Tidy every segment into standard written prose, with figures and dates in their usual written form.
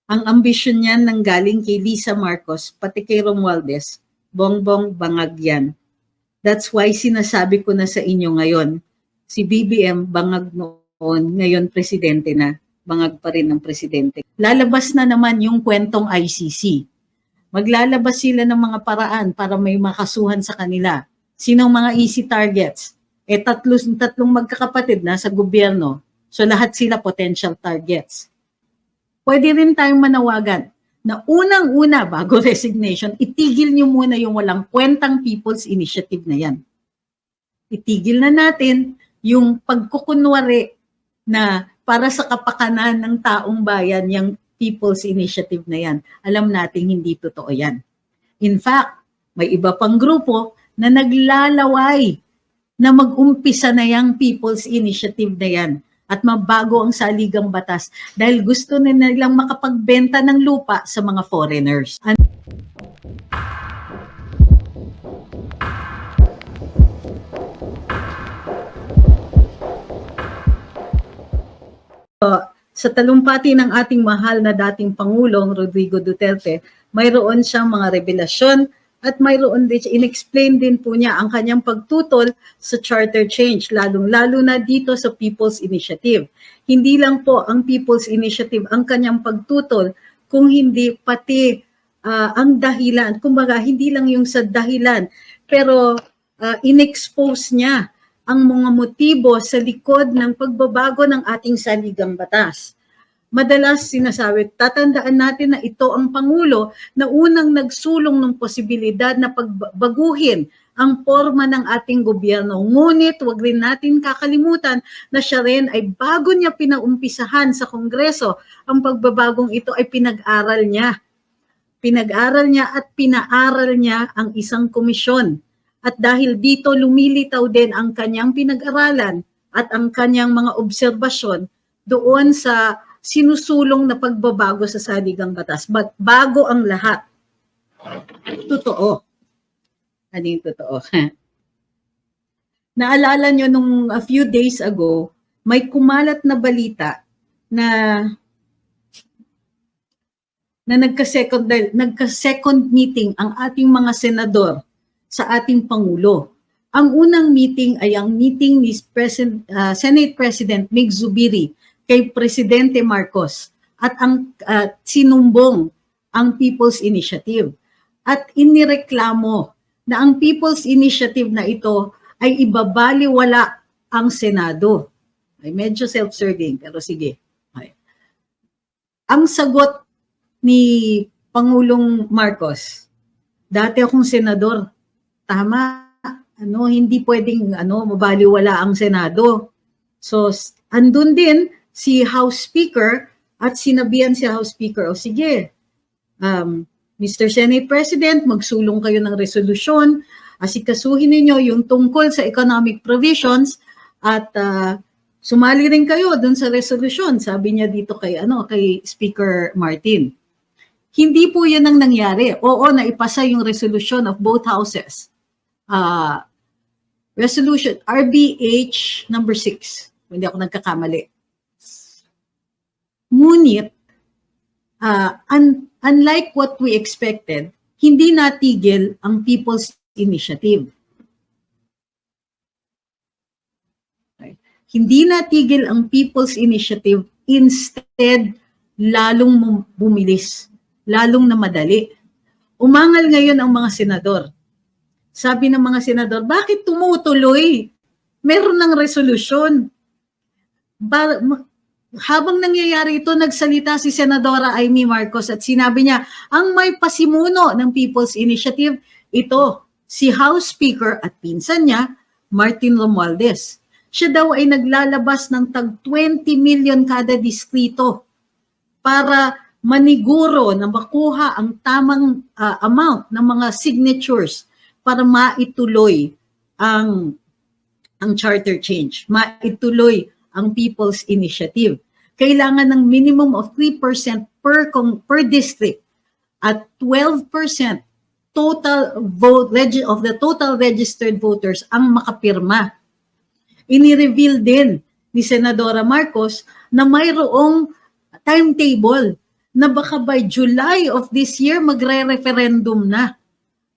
Ang ambisyon niyan nanggaling kay Lisa Marcos, pati kay Romualdez, bongbong bangag yan. That's why sinasabi ko na sa inyo ngayon, si BBM bangag noon, ngayon presidente na, bangag pa rin ng presidente. Lalabas na naman yung kwentong ICC. Maglalabas sila ng mga paraan para may makasuhan sa kanila. Sinong mga easy targets? Tatlong magkakapatid na sa gobyerno. So lahat sila potential targets. Pwede rin tayong manawagan na unang-una bago resignation, itigil nyo muna yung walang kwentang People's Initiative na yan. Itigil na natin yung pagkukunwari na para sa kapakanan ng taong bayan yung People's Initiative na yan. Alam natin hindi totoo yan. In fact, may iba pang grupo na naglalaway na mag-umpisa na yung People's Initiative na yan at mabago ang saligang batas dahil gusto nilang makapagbenta ng lupa sa mga foreigners. Sa talumpati ng ating mahal na dating Pangulong Rodrigo Duterte, mayroon siyang mga revelasyon at mayroon din, in-explain din po niya ang kanyang pagtutol sa charter change, lalong-lalo na dito sa People's Initiative. Hindi lang po ang People's Initiative ang kanyang pagtutol, kung hindi pati ang dahilan. Kumbaga, hindi lang yung sa dahilan, pero in-expose niya ang mga motibo sa likod ng pagbabago ng ating saligang batas. Madalas sinasabi, tatandaan natin na ito ang Pangulo na unang nagsulong ng posibilidad na pagbaguhin ang forma ng ating gobyerno. Ngunit wag rin natin kakalimutan na siya rin ay bago niya pinaumpisahan sa Kongreso, ang pagbabagong ito ay pinag-aral niya. Pinag-aral niya at pinaaral niya ang isang komisyon. At dahil dito lumilitaw din ang kanyang pinag-aralan at ang kanyang mga obserbasyon doon sa sinusulong na pagbabago sa saligang batas. But bago ang lahat, totoo. Ano yung totoo? Naalala nyo nung a few days ago, may kumalat na balita na nagka-second meeting ang ating mga senador sa ating Pangulo. Ang unang meeting ay ang meeting ni Senate President Mig Zubiri kay Presidente Marcos at ang sinumbong ang People's Initiative. At inireklamo na ang People's Initiative na ito ay ibabaliwala ang Senado. Ay medyo self-serving, pero sige. Ay. Ang sagot ni Pangulong Marcos, dati akong senador, tama, hindi pwedeng mabaliwala ang Senado. So, andun din si House Speaker at sinabihan si House Speaker, o sige, Mr. Senate President, magsulong kayo ng resolusyon, asikasuhin ninyo yung tungkol sa economic provisions at sumali rin kayo dun sa resolusyon, sabi niya dito kay Speaker Martin. Hindi po yan ang nangyari. Oo, naipasa yung resolution of both houses. Resolution RBH number 6. Hindi ako nagkakamali. Ngunit, unlike what we expected, hindi natigil ang People's Initiative. Okay. Hindi natigil ang People's Initiative, instead, lalong bumilis, lalong namadali. Umangal ngayon ang mga senador. Sabi ng mga senador, bakit tumutuloy? Meron ng resolusyon. Habang nangyayari ito, nagsalita si Senadora Amy Marcos at sinabi niya, ang may pasimuno ng People's Initiative, ito, si House Speaker at pinsan niya, Martin Romualdez. Siya daw ay naglalabas ng tag 20 million kada distrito para maniguro na makuha ang tamang amount ng mga signatures para maituloy ang charter change, maituloy ang People's Initiative. Kailangan ng minimum of 3% per district at 12% total vote of the total registered voters ang makapirma. Ini-reveal din ni Senadora Marcos na mayroong timetable na baka by July of this year magre-referendum na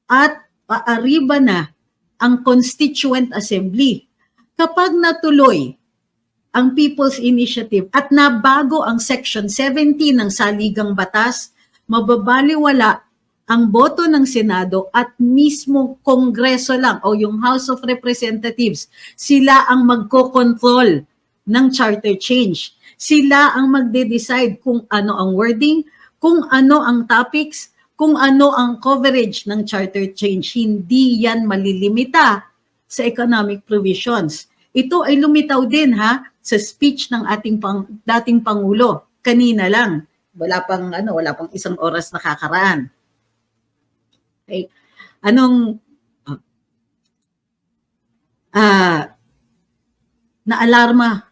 at aariba na ang Constituent Assembly. Kapag natuloy ang People's Initiative at nabago ang Section 17 ng Saligang Batas, mababaliwala ang boto ng Senado at mismo Kongreso lang o yung House of Representatives. Sila ang magko-control ng charter change. Sila ang magde-decide kung ano ang wording, kung ano ang topics, kung ano ang coverage ng charter change. Hindi yan malilimita sa economic provisions. Ito ay lumitaw din sa speech ng ating dating Pangulo kanina lang. Wala pang isang oras nakakaraan. Okay.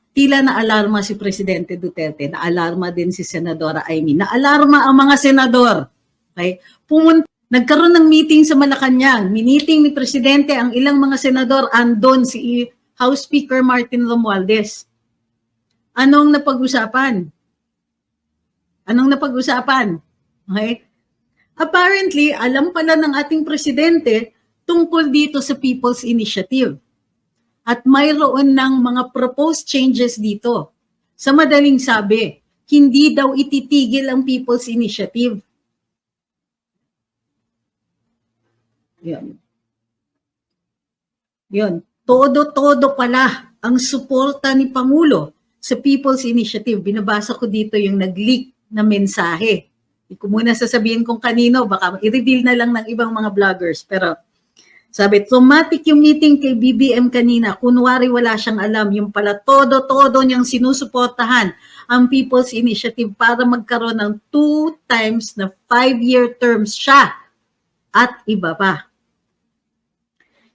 Tila naalarma si Presidente Duterte, naalarma din si Senadora Amy, naalarma ang mga senador. Okay? Nagkaroon ng meeting sa Malacanang, miniting ni Presidente ang ilang mga senador, andon si House Speaker Martin Romualdez. Anong napag-usapan? Okay? Apparently, alam pala ng ating Presidente tungkol dito sa People's Initiative. At mayroon ng mga proposed changes dito. Sa madaling sabi, hindi daw ititigil ang People's Initiative. Yun. Todo pala ang suporta ni Pangulo sa People's Initiative. Binabasa ko dito yung nag-leak na mensahe. Hindi ko muna sasabihin kung kanino, baka i-reveal na lang ng ibang mga vloggers. Pero sabi, traumatic yung meeting kay BBM kanina. Kunwari wala siyang alam. Yung pala todo niyang sinusuportahan ang People's Initiative para magkaroon ng 2 times na 5-year terms siya at iba pa.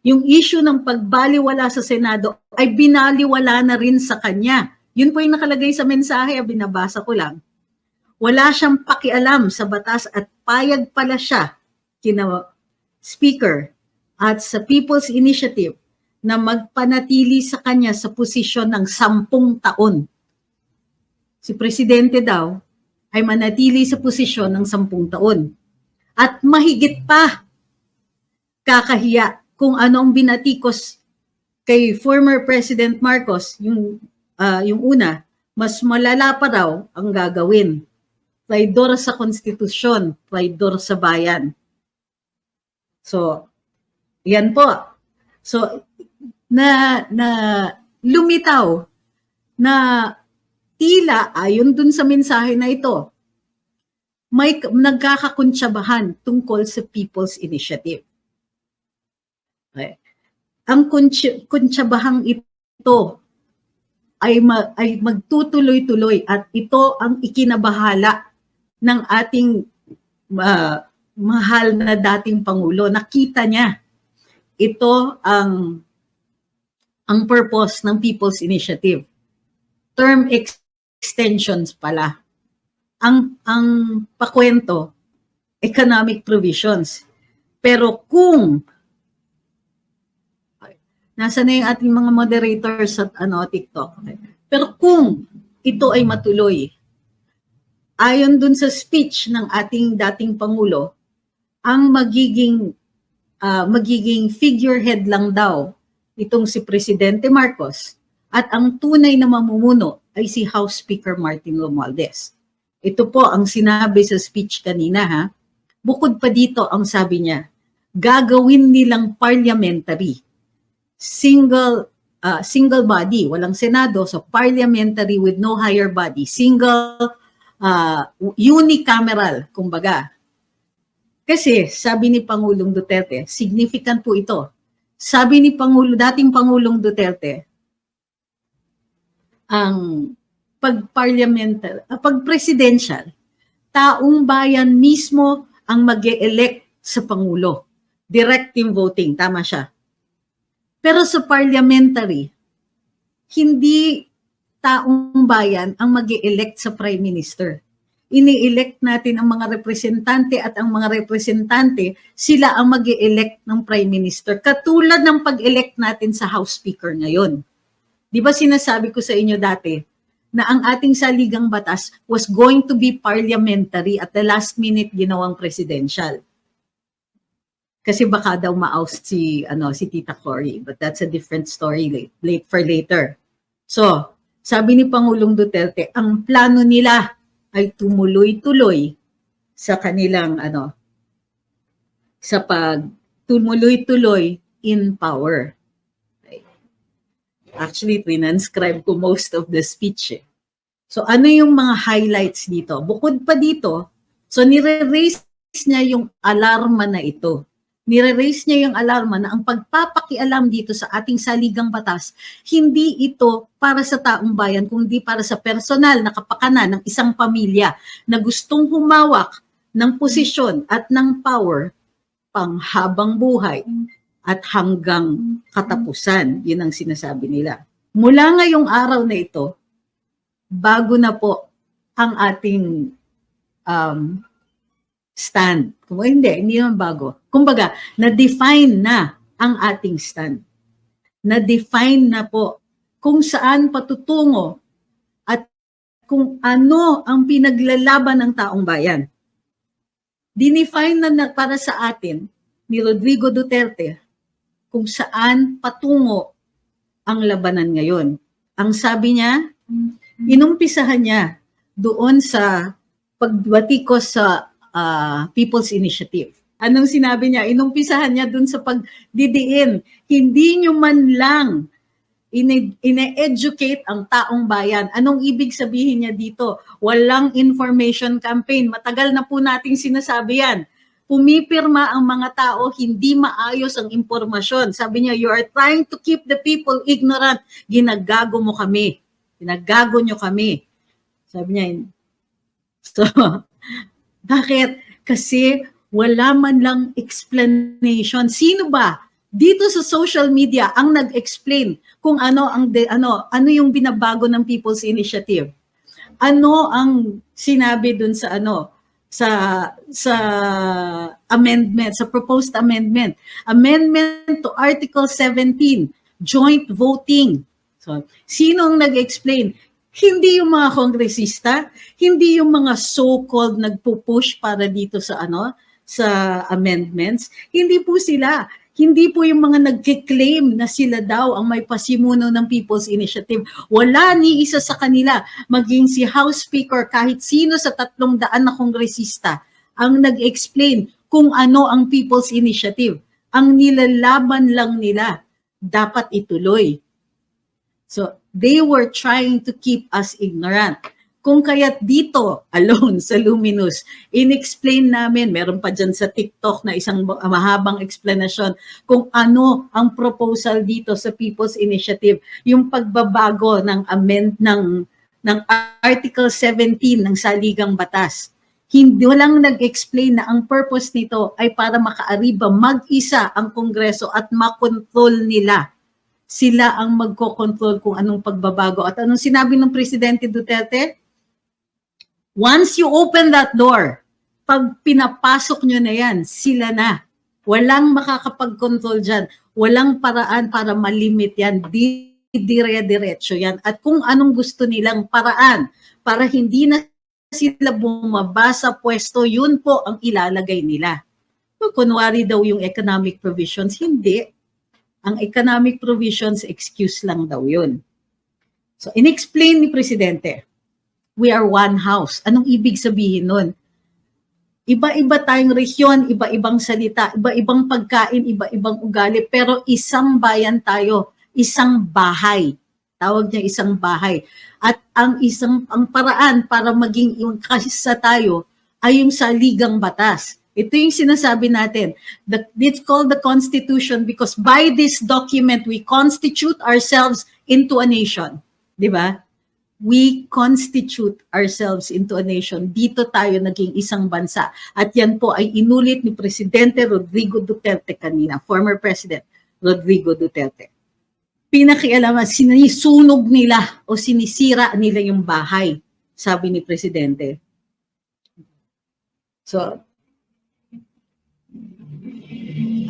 Yung issue ng pagbaliwala sa Senado ay binaliwala na rin sa kanya. Yun po yung nakalagay sa mensahe, binabasa ko lang. Wala siyang pakialam sa batas at payag pala siya kina Speaker at sa People's Initiative na magpanatili sa kanya sa posisyon ng 10 taon. Si Presidente daw ay manatili sa posisyon ng 10 taon. At mahigit pa, kakahiya kung ano ang binatikos kay former President Marcos, yung una, mas malala pa raw ang gagawin. Traidor sa konstitusyon, traidor sa bayan. So, yan po. So, na lumitaw na tila ayon dun sa mensahe na ito, may nagkakakuntsabahan tungkol sa People's Initiative. Okay. Ang kuntsabahang ito ay magtutuloy-tuloy at ito ang ikinabahala ng ating mahal na dating Pangulo. Nakita niya ito ang purpose ng People's Initiative. Term extensions pala. Ang pakwento, economic provisions. Pero kung nasa na yung ating mga moderators at TikTok. Pero kung ito ay matuloy, ayon dun sa speech ng ating dating Pangulo, ang magiging figurehead lang daw itong si Presidente Marcos at ang tunay na mamumuno ay si House Speaker Martin Romualdez. Ito po ang sinabi sa speech kanina Bukod pa dito ang sabi niya, gagawin nilang parliamentary. Single body, walang Senado, so parliamentary with no higher body, single unicameral, kumbaga. Kasi sabi ni Pangulong Duterte, significant po ito. Sabi ni dating Pangulong Duterte, ang pag-presidential, taong bayan mismo ang mag-e-elect sa Pangulo. Direct team voting, tama siya. Pero sa parliamentary, hindi taong bayan ang mag-e-elect sa Prime Minister. Ini-elect natin ang mga representante at ang mga representante, sila ang mag-e-elect ng Prime Minister. Katulad ng pag-elect natin sa House Speaker ngayon. Di ba sinasabi ko sa inyo dati na ang ating saligang batas was going to be parliamentary at the last minute ginawang presidential. Kasi baka daw ma-oust si Tita Cory, but that's a different story late for later. So, sabi ni Pangulong Duterte, ang plano nila ay tumuloy-tuloy sa kanilang sa tumuloy-tuloy in power. Actually, transcribe ko most of the speech. So, ano yung mga highlights dito? Bukod pa dito, so nire-raise niya yung alarma na ito. Nire-raise niya yung alarma na ang pagpapakialam dito sa ating saligang batas, hindi ito para sa taong bayan, kundi para sa personal na kapakanan ng isang pamilya na gustong humawak ng posisyon at ng power panghabang buhay at hanggang katapusan. Yun ang sinasabi nila. Mula ngayong araw na ito, bago na po ang ating stand. Kung hindi naman bago. Kumbaga, na-define na ang ating stand. Na-define na po kung saan patutungo at kung ano ang pinaglalaban ng taong bayan. Dinefine na para sa atin ni Rodrigo Duterte kung saan patungo ang labanan ngayon. Ang sabi niya, inumpisahan niya doon sa pagbatikos sa People's Initiative. Anong sinabi niya? Inumpisahan niya doon sa pagdidiin. Hindi niyo man lang ine-educate ang taong bayan. Anong ibig sabihin niya dito? Walang information campaign. Matagal na po nating sinasabi yan. Pumipirma ang mga tao, hindi maayos ang impormasyon. Sabi niya, you are trying to keep the people ignorant. Ginagago mo kami. Ginagago nyo kami. Sabi niya, so, bakit? Kasi wala man lang explanation. Sino ba dito sa social media ang nag-explain kung ano yung binabago ng People's Initiative? Ano ang sinabi dun sa sa amendment, sa proposed amendment to Article 17, joint voting. So, sino ang nag-explain? Hindi yung mga kongresista, hindi yung mga so-called nagpo-push para dito sa sa amendments, hindi po sila. Hindi po yung mga nagki-claim na sila daw ang may pasimuno ng People's Initiative. Wala ni isa sa kanila, maging si House Speaker, kahit sino sa 300 na kongresista, ang nag-explain kung ano ang People's Initiative. Ang nilalaban lang nila, dapat ituloy. So, they were trying to keep us ignorant. Kung kaya't dito, alone sa Luminous, in-explain namin, meron pa dyan sa TikTok na isang mahabang explanation kung ano ang proposal dito sa People's Initiative, yung pagbabago ng ng Article 17 ng Saligang Batas. Hindi walang nag-explain na ang purpose nito ay para makaariba mag-isa ang Kongreso at makontrol nila. Sila ang magko-control kung anong pagbabago. At anong sinabi ng Presidente Duterte? Once you open that door, pag pinapasok nyo na yan, sila na. Walang makakapag-control dyan. Walang paraan para malimit yan. Dire-diretso yan. At kung anong gusto nilang paraan para hindi na sila bumaba sa pwesto, yun po ang ilalagay nila. So, kunwari daw yung economic provisions, hindi. Ang economic provisions, excuse lang daw yun. So, in-explain ni Presidente, we are one house. Anong ibig sabihin nun? Iba-iba tayong rehiyon, iba-ibang salita, iba-ibang pagkain, iba-ibang ugali, pero isang bayan tayo, isang bahay. Tawag niya isang bahay. At ang paraan para maging yung kaisa tayo ay yung saligang batas. Ito yung sinasabi natin. It's called the Constitution because by this document, we constitute ourselves into a nation. Di ba? We constitute ourselves into a nation. Dito tayo naging isang bansa. At yan po ay inulit ni Presidente Rodrigo Duterte kanina, former President Rodrigo Duterte. Pinakialaman, sinisunog nila o sinisira nila yung bahay, sabi ni Presidente. So,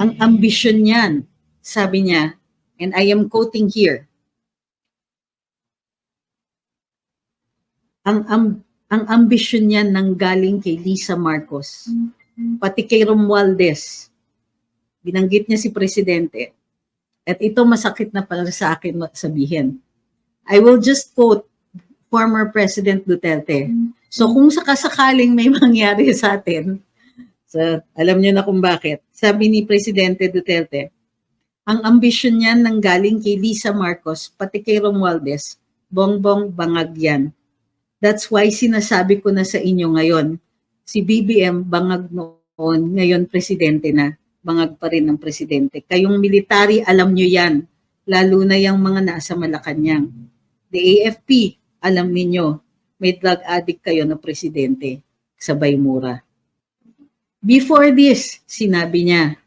ang ambisyon niyan, sabi niya, and I am quoting here, ang ambisyon niyan nanggaling kay Lisa Marcos, pati kay Romualdez. Binanggit niya si Presidente. At ito masakit na para sa akin sabihin. I will just quote former President Duterte. So kung sakasakaling may mangyari sa atin, so alam niyo na kung bakit. Sabi ni Presidente Duterte, ang ambisyon niyan nanggaling kay Lisa Marcos, pati kay Romualdez, bongbong bangag yan. That's why sinasabi ko na sa inyo ngayon, si BBM bangag noon, ngayon presidente na, bangag pa rin ng presidente. Kayong military, alam nyo yan, lalo na yung mga nasa Malacanang. The AFP, alam niyo, may drug addict kayo na presidente, sabay mura. Before this, sabi niya,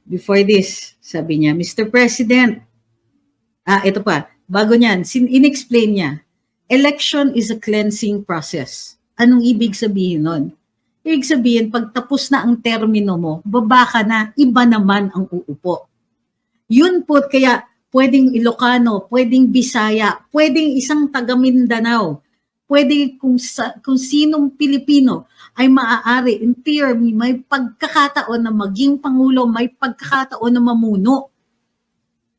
Mr. President, ito pa, bago niyan, in-explain niya, election is a cleansing process. Anong ibig sabihin nun? Ibig sabihin, pag tapos na ang termino mo, baba ka na, iba naman ang uupo. Yun po, kaya pwedeng Ilocano, pwedeng Bisaya, pwedeng isang taga Mindanao, pwede kung sinong Pilipino ay maaari, in theory, may pagkakataon na maging Pangulo, may pagkakataon na mamuno.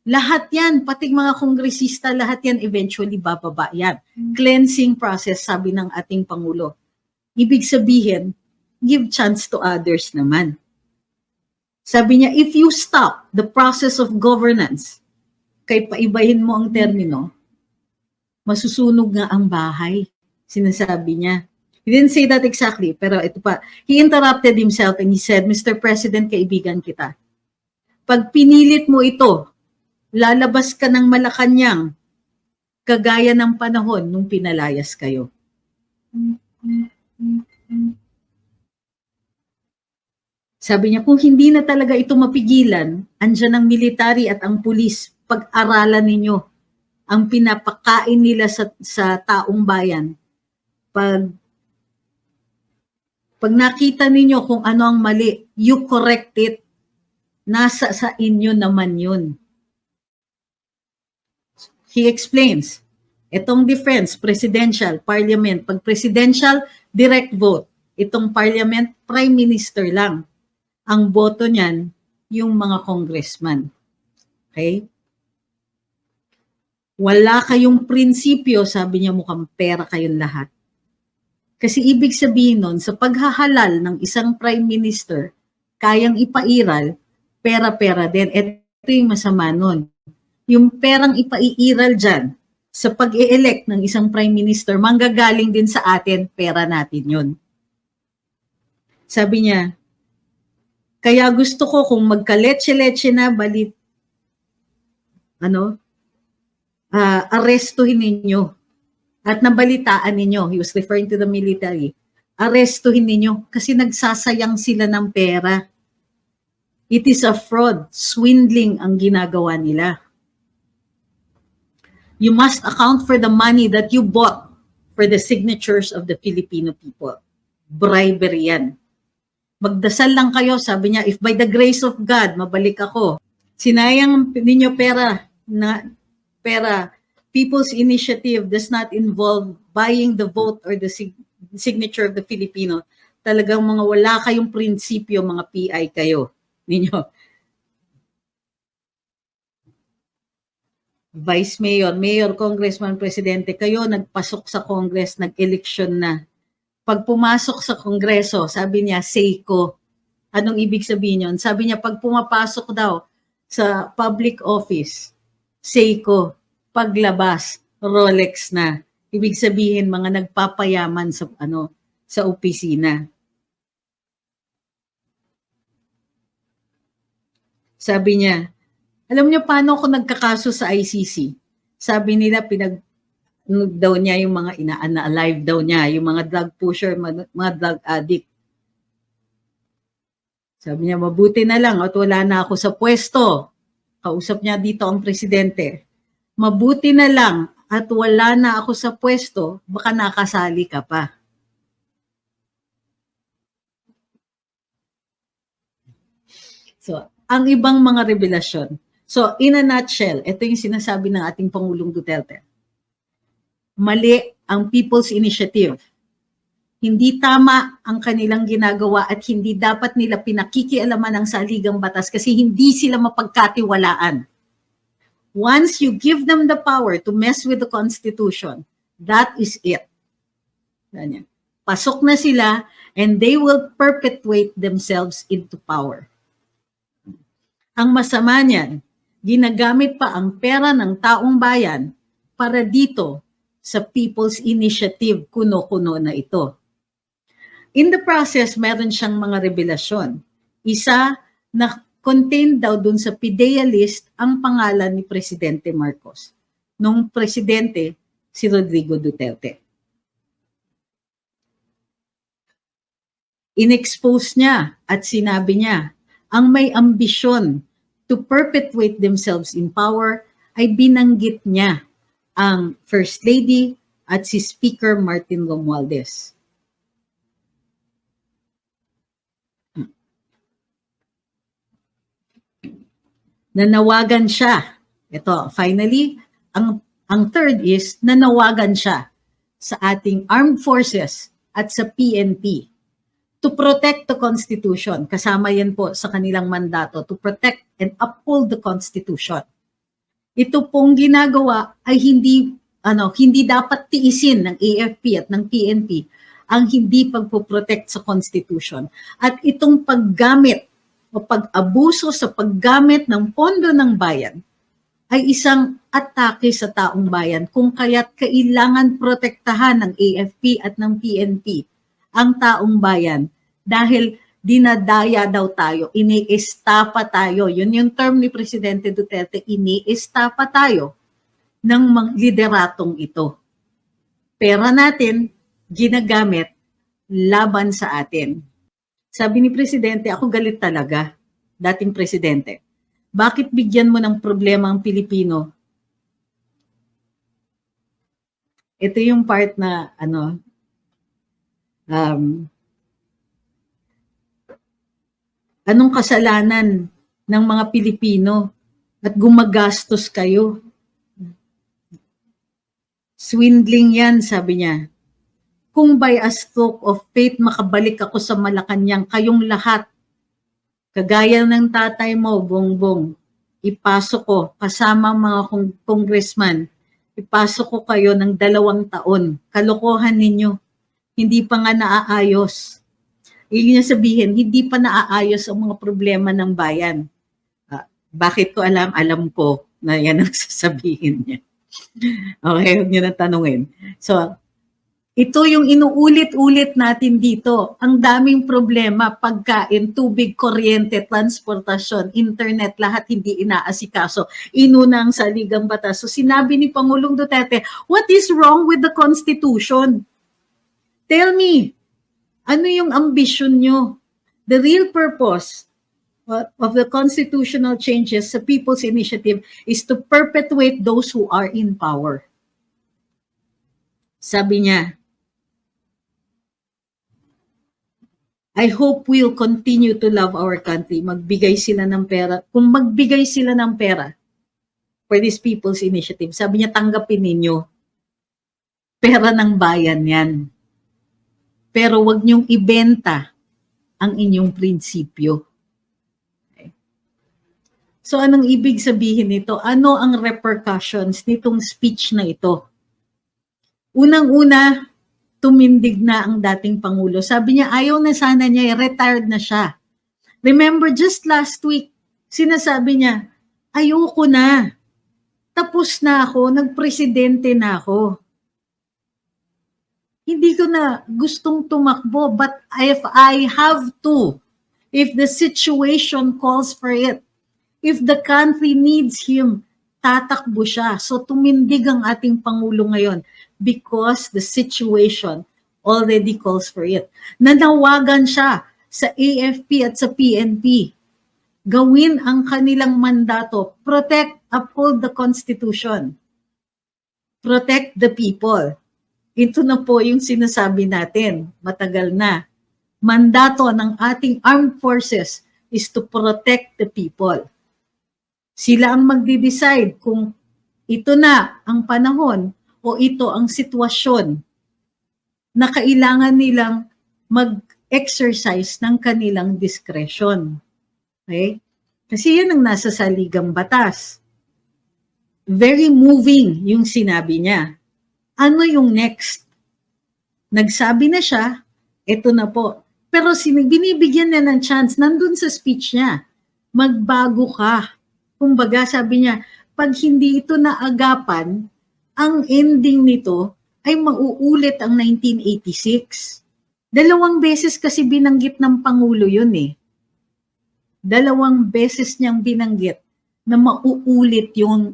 Lahat yan, pati mga kongresista, lahat yan eventually bababa yan. Cleansing process, sabi ng ating Pangulo. Ibig sabihin, give chance to others naman. Sabi niya, if you stop the process of governance, kay paibahin mo ang termino, masusunog nga ang bahay. Sinasabi niya. He didn't say that exactly, pero ito pa. He interrupted himself and he said, Mr. President, kaibigan kita. Pag pinilit mo ito, lalabas ka ng Malacanang, kagaya ng panahon nung pinalayas kayo. Sabi niya, kung hindi na talaga ito mapigilan, andyan ang military at ang pulis, pag-aralan ninyo ang pinapakain nila sa taong bayan. Pag nakita ninyo kung ano ang mali, you correct it. Nasa sa inyo naman yun. He explains, itong difference, presidential, parliament. Pag presidential, direct vote. Itong parliament, prime minister lang. Ang boto niyan, yung mga congressman. Okay? Wala kayong prinsipyo, sabi niya, mukhang pera kayong lahat. Kasi ibig sabihin nun, sa paghahalal ng isang prime minister, kayang ipairal, pera-pera din. Ito yung masama nun. Yung perang ipaiiral dyan sa pag-e-elect ng isang prime minister, manggagaling din sa atin, pera natin yun. Sabi niya, kaya gusto ko kung magka-leche-leche na, arestuhin ninyo. At nabalitaan ninyo, he was referring to the military, arestuhin ninyo kasi nagsasayang sila ng pera. It is a fraud, swindling ang ginagawa nila. You must account for the money that you bought for the signatures of the Filipino people. Bribery yan. Magdasal lang kayo, sabi niya, if by the grace of God, mabalik ako. Sinayang ninyo pera, People's Initiative does not involve buying the vote or the signature of the Filipino. Talagang mga wala kayong prinsipyo, mga PI kayo ninyo. Vice Mayor, Mayor, Congressman, Presidente, kayo nagpasok sa Congress, nag-eleksyon na. Pag pumasok sa Kongreso, sabi niya, Seiko. Anong ibig sabihin yun? Sabi niya, pag pumapasok daw sa public office, Seiko. Paglabas, Rolex na. Ibig sabihin, mga nagpapayaman sa opisina. Sabi niya, alam niyo paano ako nagkakaso sa ICC? Sabi nila, daw niya yung mga ina-alive daw niya, yung mga drug pusher, mga drug addict. Sabi niya, mabuti na lang at wala na ako sa pwesto. Kausap niya dito ang presidente. Mabuti na lang at wala na ako sa pwesto, baka nakasali ka pa. So, ang ibang mga revelasyon. So, in a nutshell, ito yung sinasabi ng ating Pangulong Duterte. Mali ang People's Initiative. Hindi tama ang kanilang ginagawa at hindi dapat nila pinakikialaman ang saligang batas kasi hindi sila mapagkatiwalaan. Once you give them the power to mess with the Constitution, that is it. Ganyan. Pasok na sila and they will perpetuate themselves into power. Ang masama niyan, ginagamit pa ang pera ng taong bayan para dito sa People's Initiative kuno-kuno na ito. In the process, meron siyang mga revelasyon. Isa na contained daw dun sa PIDEA list ang pangalan ni Presidente Marcos. Nung presidente, si Rodrigo Duterte. In-expose niya at sinabi niya, ang may ambisyon to perpetuate themselves in power ay binanggit niya ang First Lady at si Speaker Martin Romualdez. Nanawagan siya. Ito, finally, ang third is nanawagan siya sa ating armed forces at sa PNP to protect the Constitution. Kasama yan po sa kanilang mandato, to protect and uphold the Constitution. Ito pong ginagawa ay hindi dapat tiisin ng AFP at ng PNP ang hindi pagpoprotect sa Constitution. At itong paggamit o pag-abuso sa paggamit ng pondo ng bayan ay isang atake sa taong bayan kung kaya't kailangan protektahan ng AFP at ng PNP ang taong bayan dahil dinadaya daw tayo, ini-estapa tayo. Yun yung term ni Presidente Duterte, ini-estapa tayo ng mga lideratong ito. Pera natin, ginagamit laban sa atin. Sabi ni Presidente, ako galit talaga, dating Presidente. Bakit bigyan mo ng problema ang Pilipino? Ito yung part na anong kasalanan ng mga Pilipino at gumagastos kayo? Swindling yan, sabi niya. Kung by a stroke of fate makabalik ako sa Malacanang, kayong lahat, kagaya ng tatay mo, Bongbong, ipasok ko kasama mga congressman, ipasok ko kayo ng 2 taon. Kalokohan ninyo. Hindi pa nga naaayos. Yun yung sabihin, hindi pa naaayos ang mga problema ng bayan. Bakit ko alam? Alam ko na yan ang sasabihin niya. Okay, huwag niyo na tanungin. So, ito yung inuulit-ulit natin dito. Ang daming problema, pagkain, tubig, kuryente, transportasyon, internet, lahat hindi inaasikaso. Inuna ang saligang batas. So sinabi ni Pangulong Duterte, what is wrong with the Constitution? Tell me, ano yung ambition nyo? The real purpose of the constitutional changes sa People's Initiative is to perpetuate those who are in power. Sabi niya, I hope we'll continue to love our country. Magbigay sila ng pera. Kung magbigay sila ng pera for this People's Initiative, sabi niya, tanggapin ninyo. Pera ng bayan yan. Pero wag niyong ibenta ang inyong prinsipyo. Okay. So anong ibig sabihin nito? Ano ang repercussions nitong speech na ito? Unang-una, tumindig na ang dating Pangulo. Sabi niya, ayaw na sana niya, retired na siya. Remember, just last week, sinasabi niya, ayoko na. Tapos na ako, nagpresidente na ako. Hindi ko na gustong tumakbo, but if I have to, if the situation calls for it, if the country needs him, tatakbo siya. So tumindig ang ating Pangulo ngayon because the situation already calls for it. Nanawagan siya sa AFP at sa PNP. Gawin ang kanilang mandato. Protect, uphold the Constitution. Protect the people. Ito na po yung sinasabi natin, matagal na. Mandato ng ating armed forces is to protect the people. Sila ang magde-decide kung ito na ang panahon o ito ang sitwasyon na kailangan nilang mag-exercise ng kanilang discretion. Okay? Kasi yan ang nasa saligang batas. Very moving yung sinabi niya. Ano yung next? Nagsabi na siya, eto na po. Pero binibigyan niya ng chance, nandun sa speech niya, magbago ka. Kumbaga, sabi niya, pag hindi ito naagapan, ang ending nito ay mauulit ang 1986. 2 beses kasi binanggit ng Pangulo yun eh. 2 beses niyang binanggit na mauulit yung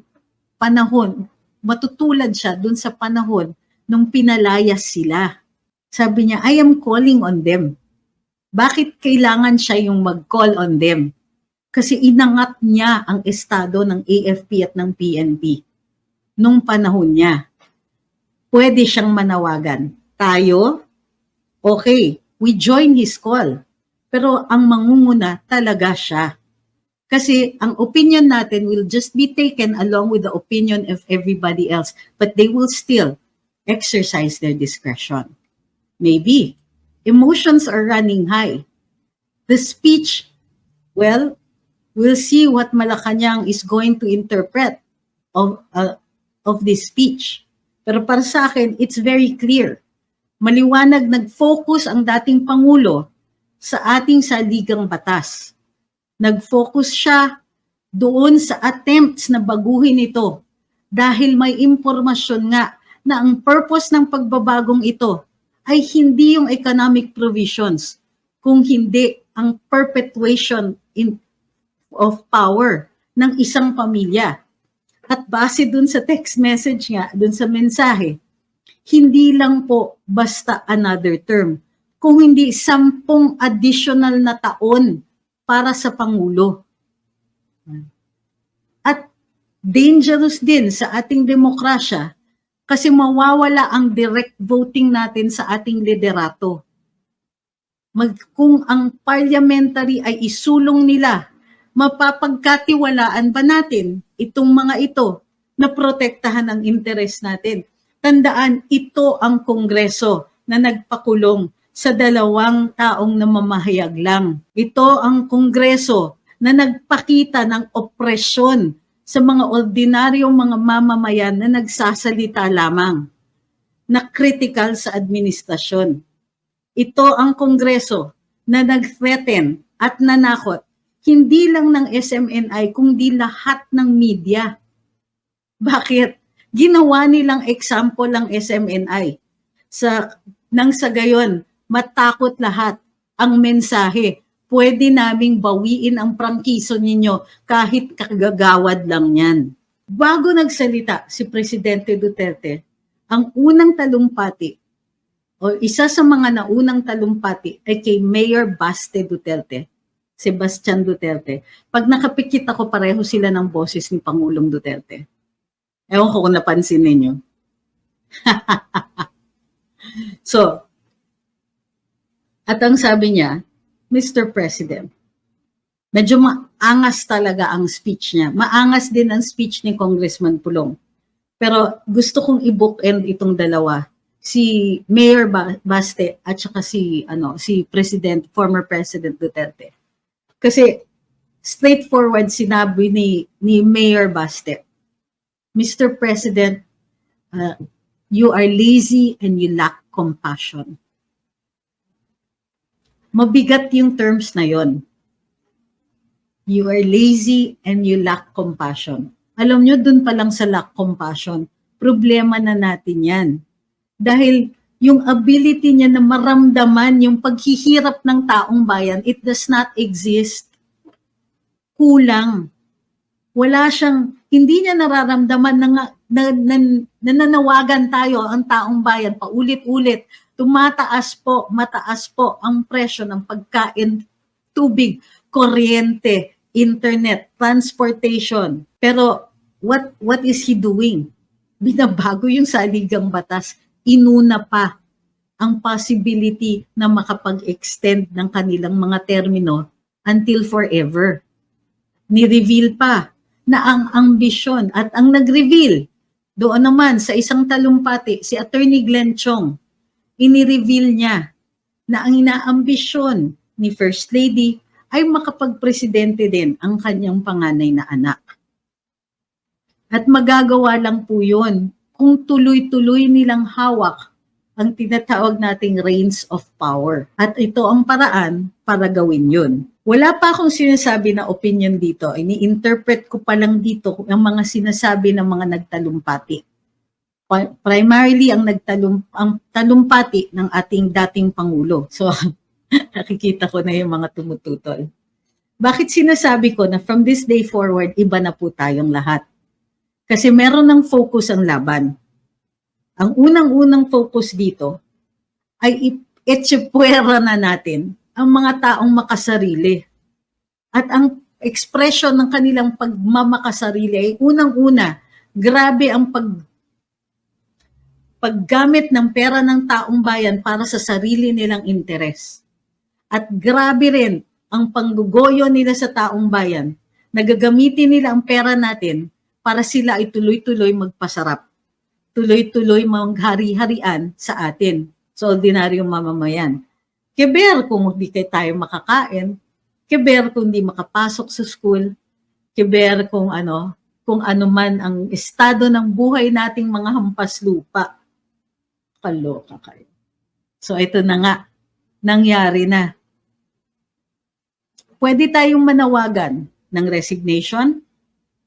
panahon, matutulad siya dun sa panahon nung pinalayas sila. Sabi niya, I am calling on them. Bakit kailangan siya yung mag-call on them? Kasi inangat niya ang estado ng AFP at ng PNP nung panahon niya. Pwede siyang manawagan. Tayo, okay, we join his call. Pero ang mangunguna talaga siya. Kasi ang opinion natin will just be taken along with the opinion of everybody else. But they will still exercise their discretion. Maybe. Emotions are running high. The speech, well, we'll see what Malacanang is going to interpret of this speech. Pero para sa akin, it's very clear. Maliwanag, nag-focus ang dating Pangulo sa ating saligang batas. Nag-focus siya doon sa attempts na baguhin ito dahil may impormasyon nga na ang purpose ng pagbabagong ito ay hindi yung economic provisions, kung hindi ang perpetuation of power ng isang pamilya. At base dun sa text message nga, dun sa mensahe, hindi lang po basta another term, kung hindi 10 additional na taon para sa Pangulo. At dangerous din sa ating demokrasya kasi mawawala ang direct voting natin sa ating liderato. Kung ang parliamentary ay isulong nila, mapapagkatiwalaan ba natin itong mga ito na protektahan ang interes natin? Tandaan, ito ang Kongreso na nagpakulong sa 2 taong namamahayag lang. Ito ang Kongreso na nagpakita ng opresyon sa mga ordinaryong mga mamamayan na nagsasalita lamang, na critical sa administrasyon. Ito ang Kongreso na nag-threaten at nanakot, hindi lang ng SMNI, kundi lahat ng media. Bakit? Ginawa nilang example ang SMNI. Nang sa gayon, matakot lahat ang mensahe. Pwede naming bawiin ang prangkiso ninyo kahit kagagawad lang yan. Bago nagsalita si Presidente Duterte, ang unang talumpati o isa sa mga naunang talumpati ay kay Mayor Baste Duterte, Sebastian Duterte. Pag nakapikit ako, pareho sila ng boses ni Pangulong Duterte. Ewan ko kung napansin ninyo. So, at ang sabi niya, Mr. President, medyo maangas talaga ang speech niya. Maangas din ang speech ni Congressman Pulong. Pero gusto kong i-bookend itong dalawa. Si Mayor Baste at saka si former President Duterte. Kasi straightforward sinabi ni Mayor Baste, Mr. President, you are lazy and you lack compassion. Mabigat yung terms na yon. You are lazy and you lack compassion. Alam nyo, dun pa lang sa lack compassion, problema na natin yan. Dahil yung ability niya na maramdaman yung paghihirap ng taong bayan, it does not exist. Kulang. Wala siyang, hindi niya nararamdaman na nananawagan tayo ang taong bayan paulit-ulit. Tumataas po, mataas po ang presyo ng pagkain, tubig, kuryente, internet, transportation. Pero what is he doing? Binabago yung saligang batas. Inuna pa ang possibility na makapag-extend ng kanilang mga termino until forever. Ni-reveal pa na ang ambisyon at ang nag-reveal doon naman sa isang talumpati, si Attorney Glenn Chong, Inireveal niya na ang inaambisyon ni First Lady ay makapagpresidente din ang kanyang panganay na anak. At magagawa lang po yun kung tuloy-tuloy nilang hawak ang tinatawag nating reins of power. At ito ang paraan para gawin yun. Wala pa akong sinasabi na opinion dito. Ini-interpret ko pa lang dito ang mga sinasabi ng mga nagtalumpati. Primarily ang talumpati ng ating dating Pangulo. So, nakikita ko na yung mga tumututol. Bakit sinasabi ko na from this day forward, iba na po tayong lahat? Kasi meron ng focus ang laban. Ang unang-unang focus dito ay itsipwera na natin ang mga taong makasarili. At ang ekspresyon ng kanilang pagmamakasarili ay unang-una, grabe ang paggamit ng pera ng taong bayan para sa sarili nilang interes. At grabe rin ang panggugoyo nila sa taong bayan. Nagagamitin nila ang pera natin para sila ay tuloy-tuloy magpasarap. Tuloy-tuloy maghari-harian sa atin, sa ordinaryong mamamayan. Keber kung hindi tayo makakain, keber kung hindi makapasok sa school, keber kung ano man ang estado ng buhay nating mga hampas lupa. Kaloka kayo. So ito na nga, nangyari na. Pwede tayong manawagan ng resignation,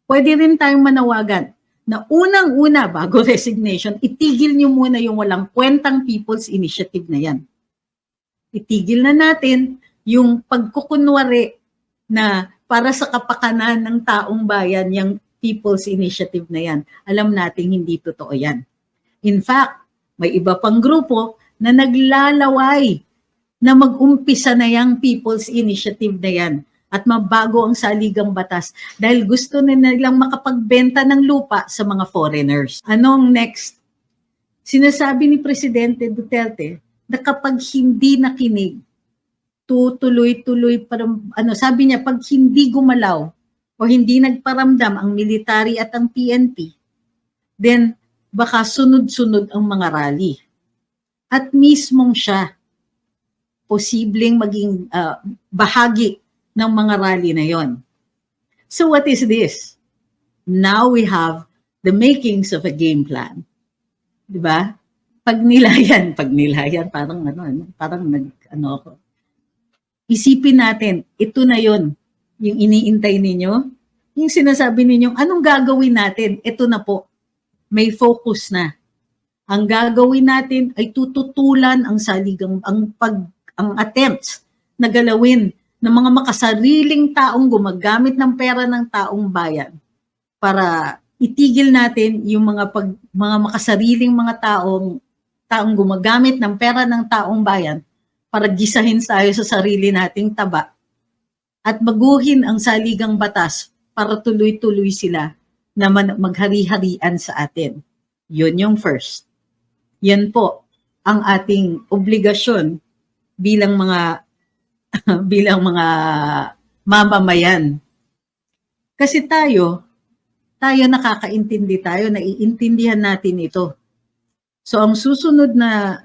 pwede rin tayong manawagan na unang-una bago resignation, itigil nyo muna yung walang kwentang People's Initiative na yan. Itigil na natin yung pagkukunwari na para sa kapakanan ng taong bayan, yung People's Initiative na yan. Alam natin hindi totoo yan. In fact, may iba pang grupo na naglalaway na mag-umpisa na yung People's Initiative na yan at mabago ang saligang batas dahil gusto nilang makapagbenta ng lupa sa mga foreigners. Anong next? Sinasabi ni Presidente Duterte na kapag hindi nakinig, tutuloy-tuloy sabi niya, pag hindi gumalaw o hindi nagparamdam ang military at ang PNP, then baka sunod-sunod ang mga rally. At mismong siya, posibleng maging bahagi ng mga rally na yon. So what is this? Now we have the makings of a game plan. 'Di ba? Pag nilayan, parang ako. Isipin natin, ito na yon, yung iniintay ninyo, yung sinasabi ninyo, anong gagawin natin? Ito na po. May focus na. Ang gagawin natin ay tututulan ang ang attempts na galawin ng mga makasariling taong gumagamit ng pera ng taong bayan para itigil natin yung mga makasariling mga taong gumagamit ng pera ng taong bayan para gisahin tayo sa sarili nating taba at baguhin ang saligang batas para tuloy-tuloy sila na maghari-harian sa atin. Yun yung first. Yan po ang ating obligasyon bilang mga mamamayan. Kasi tayo nakakaintindi tayo, naiintindihan natin ito. So ang susunod na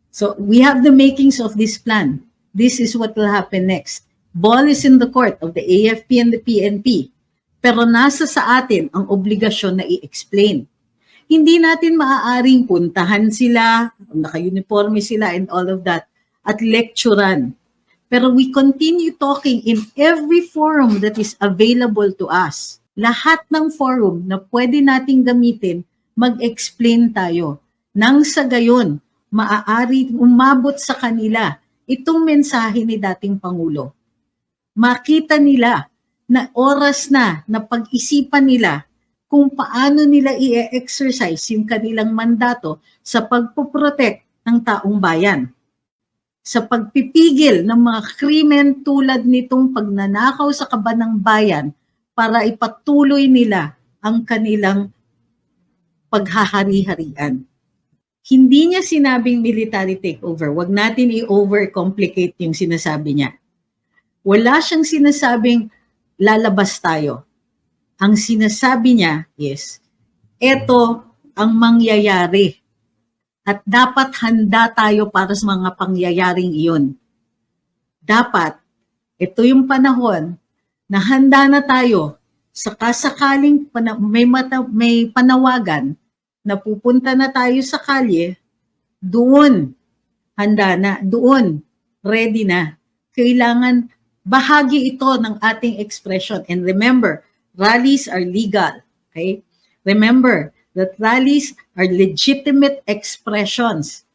so we have the makings of this plan. This is what will happen next. Ball is in the court of the AFP and the PNP. Pero nasa sa atin ang obligasyon na i-explain. Hindi natin maaaring puntahan sila, naka-uniforme sila and all of that, at lecturean. Pero we continue talking in every forum that is available to us. Lahat ng forum na pwede nating gamitin, mag-explain tayo. Nang sa gayon, maaari umabot sa kanila itong mensahe ni dating Pangulo. Makita nila na oras na pag-isipan nila kung paano nila i-exercise yung kanilang mandato sa pagpoprotect ng taong bayan. Sa pagpipigil ng mga krimen tulad nitong pagnanakaw sa kaban ng bayan para ipatuloy nila ang kanilang paghahari-harian. Hindi niya sinabing military takeover. Huwag natin i-overcomplicate yung sinasabi niya. Wala siyang sinasabing lalabas tayo. Ang sinasabi niya is, eto ang mangyayari At dapat handa tayo para sa mga pangyayaring iyon. Dapat, ito yung panahon na handa na tayo sa kasakaling may panawagan na pupunta na tayo sa kalye, doon, handa na, doon, ready na. Kailangan bahagi ito ng ating expression. And remember, rallies are legal. Okay? Remember that rallies are legitimate expressions.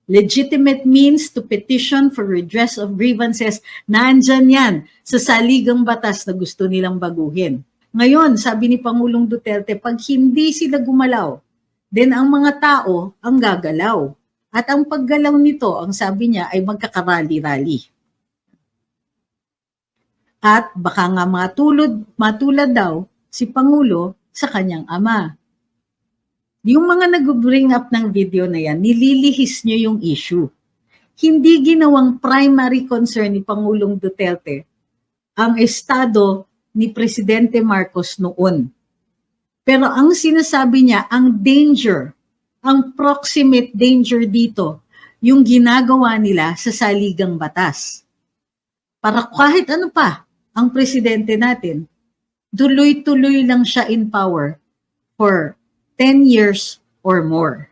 Legitimate means to petition for redress of grievances. Nandyan yan sa saligang batas na gusto nilang baguhin. Ngayon, sabi ni Pangulong Duterte, pag hindi sila gumalaw, then ang mga tao ang gagalaw. At ang paggalaw nito, ang sabi niya, ay magkakarali-rali. At baka nga matulad daw si Pangulo sa kanyang ama. Yung mga nag-bring up ng video na yan, nililihis nyo yung issue. Hindi ginawang primary concern ni Pangulong Duterte ang estado ni Presidente Marcos noon. Pero ang sinasabi niya, ang danger, ang proximate danger dito, yung ginagawa nila sa saligang batas. Para kahit ano pa ang presidente natin, tuloy-tuloy lang siya in power for 10 years or more.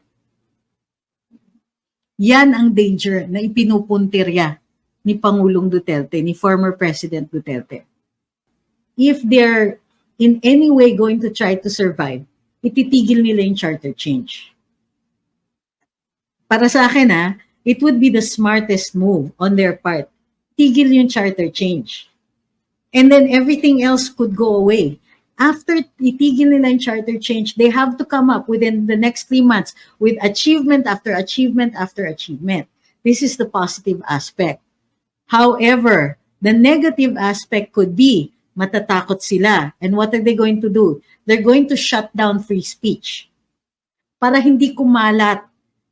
Yan ang danger na ipinupuntirya ni Pangulong Duterte, ni former President Duterte. If they're in any way going to try to survive, ititigil nila yung charter change. Para sa akin, it would be the smartest move on their part. Tigil yung charter change. And then everything else could go away. After itigil nila yung charter change, they have to come up within the next 3 months with achievement after achievement after achievement. This is the positive aspect. However, the negative aspect could be matatakot sila. And what are they going to do? They're going to shut down free speech. Para hindi kumalat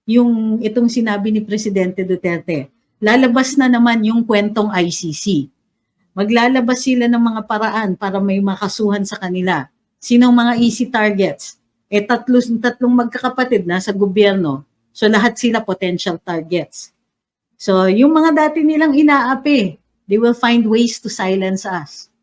yung itong sinabi ni Presidente Duterte. Lalabas na naman yung kwentong ICC. Maglalabas sila ng mga paraan para may makasuhan sa kanila. Sinong mga easy targets? Tatlong magkakapatid na sa gobyerno. So lahat sila potential targets. So yung mga dati nilang inaapi, they will find ways to silence us.